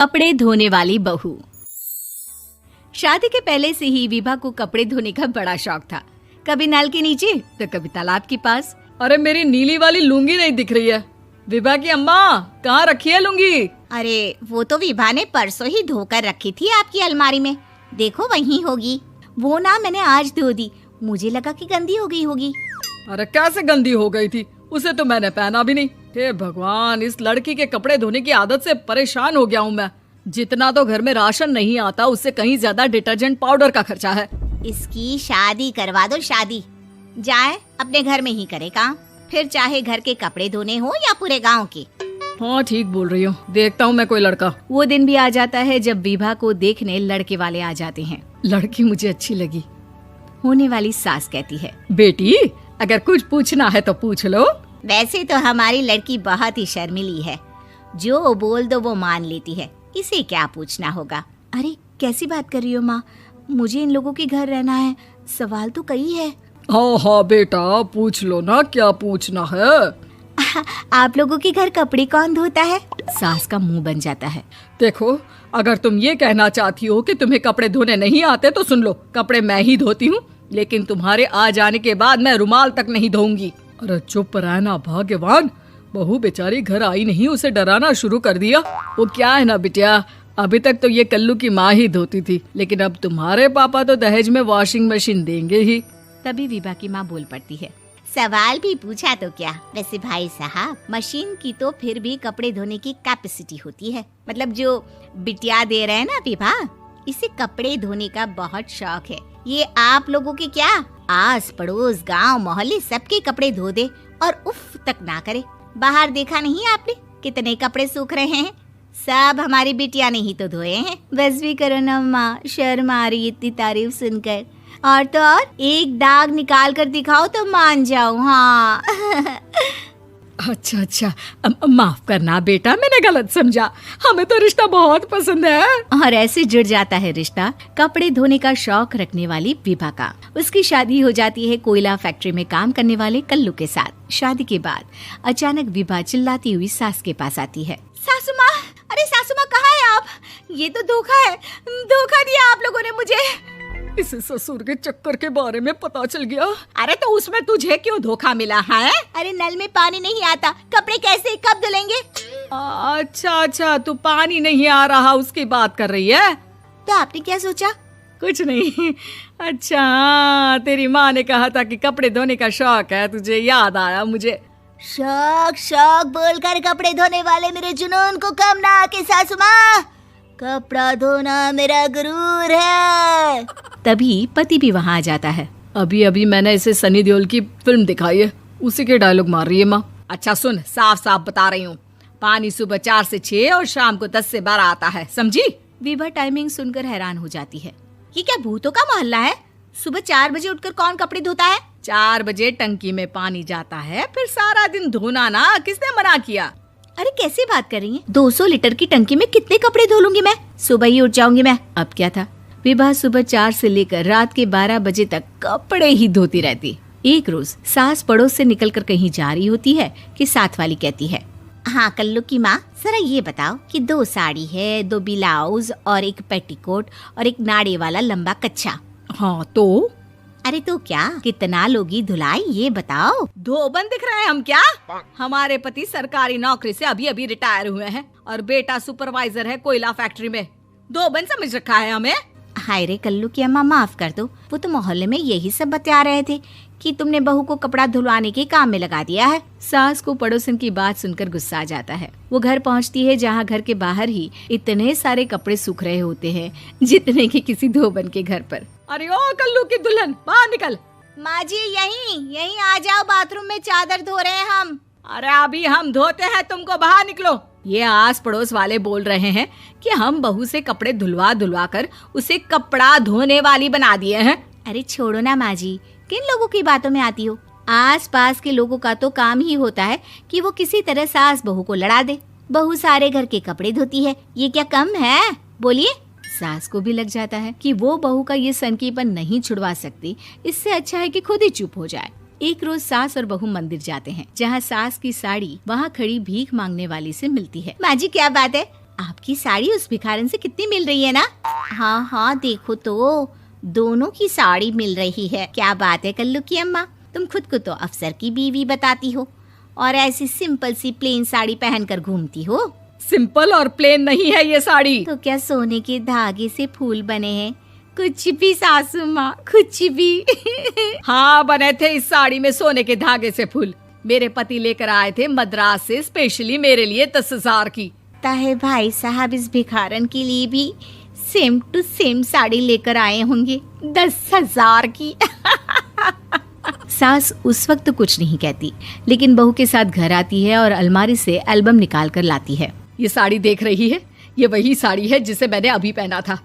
कपड़े धोने वाली बहू। शादी के पहले से ही विभा को कपड़े धोने का बड़ा शौक था। कभी नल के नीचे तो कभी तालाब के पास। अरे मेरी नीली वाली लुंगी नहीं दिख रही है। विभा की अम्मा, कहाँ रखी है लुंगी? अरे वो तो विभा ने परसों ही धोकर रखी थी आपकी अलमारी में, देखो वहीं होगी। वो ना मैंने आज धो दी, मुझे लगा कि गंदी हो गई होगी। अरे कैसे गंदी हो गई थी? उसे तो मैंने पहना भी नहीं। हे भगवान, इस लड़की के कपड़े धोने की आदत से परेशान हो गया हूँ मैं। जितना तो घर में राशन नहीं आता, उससे कहीं ज्यादा डिटर्जेंट पाउडर का खर्चा है। इसकी शादी करवा दो, शादी जाए अपने घर में ही करे काम, फिर चाहे घर के कपड़े धोने हो या पूरे गांव के। हाँ ठीक बोल रही हो, देखता हूँ मैं कोई लड़का। वो दिन भी आ जाता है जब विभा को देखने लड़के वाले आ जाते हैं। लड़की मुझे अच्छी लगी। होने वाली सास कहती है, बेटी अगर कुछ पूछना है तो पूछ लो। वैसे तो हमारी लड़की बहुत ही शर्मीली है, जो बोल दो वो मान लेती है, इसे क्या पूछना होगा। अरे कैसी बात कर रही हो माँ, मुझे इन लोगों के घर रहना है, सवाल तो कई है। हाँ हाँ बेटा, पूछ लो ना, क्या पूछना है। आप लोगों के घर कपड़े कौन धोता है? सास का मुंह बन जाता है। देखो, अगर तुम ये कहना चाहती हो कि तुम्हें कपड़े धोने नहीं आते तो सुन लो, कपड़े मैं ही धोती हूँ, लेकिन तुम्हारे आ जाने के बाद मैं रुमाल तक नहीं धोऊंगी। अरे चुप रहना भाग्यवान, बहू बेचारी घर आई नहीं, उसे डराना शुरू कर दिया। वो क्या है ना बिटिया, अभी तक तो ये कल्लू की माँ ही धोती थी, लेकिन अब तुम्हारे पापा तो दहेज में वॉशिंग मशीन देंगे ही। तभी विभा की माँ बोल पड़ती है, सवाल भी पूछा तो क्या। वैसे भाई साहब, मशीन की तो फिर भी कपड़े धोने की कैपेसिटी होती है। मतलब जो बिटिया दे रहे हैं ना विभा, इसे कपड़े धोने का बहुत शौक है। ये आप लोगों के क्या, आस पड़ोस गांव मोहल्ले सबके कपड़े धो दे और उफ तक ना करे। बाहर देखा नहीं आपने कितने कपड़े सूख रहे हैं? सब हमारी बिटिया ने ही तो धोए हैं। बस भी करो ना माँ, शर्म आ रही इतनी तारीफ सुनकर। और तो और एक दाग निकाल कर दिखाओ तो मान जाऊं। हाँ अच्छा, माफ करना बेटा, मैंने गलत समझा। हमें तो रिश्ता बहुत पसंद है। और ऐसे जुड़ जाता है रिश्ता कपड़े धोने का शौक रखने वाली विभा का। उसकी शादी हो जाती है कोयला फैक्ट्री में काम करने वाले कल्लू के साथ। शादी के बाद अचानक विभा चिल्लाती हुई सास के पास आती है। सासू माँ, अरे सासू माँ कहाँ है आप? ये तो धोखा है, धोखा दिया आप लोगों ने मुझे। इसे ससुर के चक्कर के बारे में पता चल गया। अरे तो उसमें तुझे क्यों धोखा मिला है? अरे नल में पानी नहीं आता, कपड़े कैसे कब धुलेंगे? अच्छा, तू पानी नहीं आ रहा उसकी बात कर रही है। तो आपने क्या सोचा? कुछ नहीं। अच्छा, तेरी माँ ने कहा था कि कपड़े धोने का शौक है तुझे, याद आया मुझे। शौक बोलकर कपड़े धोने वाले मेरे जुनून को कम ना आके सासू माँ, कपड़ा धोना मेरा गुरूर है। तभी पति भी वहाँ आ जाता है। अभी मैंने इसे सनी देओल की फिल्म दिखाई है, उसी के डायलॉग मार रही है माँ। अच्छा सुन, साफ बता रही हूँ, पानी सुबह 4 से 6 और शाम को 10 से 12 आता है, समझी? विभा टाइमिंग सुनकर हैरान हो जाती है। ये क्या भूतों का मोहल्ला है? सुबह 4 बजे उठकर कौन कपड़े धोता है? 4 बजे टंकी में पानी जाता है, फिर सारा दिन धोना ना, किसने मना किया? अरे कैसी बात कर रही हैं? 200 लीटर की टंकी में कितने कपड़े धो लूंगी मैं? सुबह ही उठ जाऊंगी मैं। अब क्या था, विभा सुबह 4 से लेकर रात के 12 बजे तक कपड़े ही धोती रहती। एक रोज सास पड़ोस से निकलकर कहीं जा रही होती है कि साथ वाली कहती है, हाँ कल्लू की माँ, जरा ये बताओ कि 2 साड़ी है, 2 ब्लाउज और एक पेटीकोट और एक नाड़े वाला लंबा कच्छा। हाँ तो? अरे तो क्या, कितना लोगी धुलाई ये बताओ। धोबन दिख रहे हैं हम क्या? हमारे पति सरकारी नौकरी से अभी रिटायर हुए हैं और बेटा सुपरवाइजर है कोयला फैक्ट्री में। धोबन समझ रखा है हमें? हाय रे कल्लू की अम्मा, माफ कर दो, वो तो मोहल्ले में यही सब बता रहे थे कि तुमने बहू को कपड़ा धुलवाने के काम में लगा दिया है। सास को पड़ोसन की बात सुनकर गुस्सा आ जाता है। वो घर पहुंचती है जहां घर के बाहर ही इतने सारे कपड़े सूख रहे होते हैं जितने कि किसी धोबन के घर पर। अरे ओ कल्लू की दुल्हन, बाहर निकल। माँ जी यहीं आ जाओ, बाथरूम में चादर धो रहे हैं हम। अरे अभी हम धोते हैं, तुमको बाहर निकलो। ये आस पड़ोस वाले बोल रहे हैं कि हम बहू से कपड़े धुलवा कर उसे कपड़ा धोने वाली बना दिए हैं। अरे छोड़ो ना माँ जी, किन लोगों की बातों में आती हो? आस पास के लोगों का तो काम ही होता है कि वो किसी तरह सास बहू को लड़ा दे। बहू सारे घर के कपड़े धोती है, ये क्या कम है? बोलिए। सास को भी लग जाता है कि वो बहू का ये सनकीपन नहीं छुड़वा सकती, इससे अच्छा है कि खुद ही चुप हो जाए। एक रोज सास और बहू मंदिर जाते हैं, जहाँ सास की साड़ी वहाँ खड़ी भीख मांगने वाली से मिलती है। माँ जी क्या बात है, आपकी साड़ी उस भिखारन से कितनी मिल रही है ना? हाँ हाँ देखो तो, दोनों की साड़ी मिल रही है। क्या बात है कल्लू की अम्मा, तुम खुद को तो अफसर की बीवी बताती हो और ऐसी सिंपल सी प्लेन साड़ी पहनकर घूमती हो। सिंपल और प्लेन नहीं है ये साड़ी। तो क्या सोने के धागे से फूल बने हैं? कुछ भी सासू माँ, कुछ भी। हाँ बने थे इस साड़ी में सोने के धागे से फूल। मेरे पति लेकर आए थे मद्रास से स्पेशली मेरे लिए 10,000 की। ताहे भाई साहब इस भिखारन के लिए भी सेम टू सेम साड़ी लेकर आए होंगे 10,000 की। सास उस वक्त तो कुछ नहीं कहती, लेकिन बहू के साथ घर आती है और अलमारी से एल्बम निकाल कर लाती है। ये साड़ी देख रही है, ये वही साड़ी है जिसे मैंने अभी पहना था।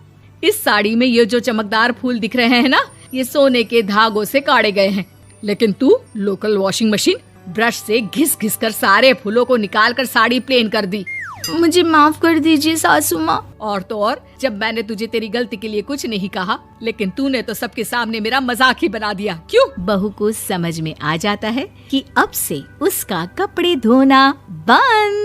इस साड़ी में ये जो चमकदार फूल दिख रहे हैं ना, ये सोने के धागों से काटे गए हैं। लेकिन तू लोकल वॉशिंग मशीन ब्रश से घिस घिस कर सारे फूलों को निकाल कर साड़ी प्लेन कर दी। मुझे माफ कर दीजिए सासू माँ। और तो और, जब मैंने तुझे तेरी गलती के लिए कुछ नहीं कहा, लेकिन तूने तो सबके सामने मेरा मजाक ही बना दिया। क्यों? बहू को समझ में आ जाता है कि अब से उसका कपड़े धोना बंद।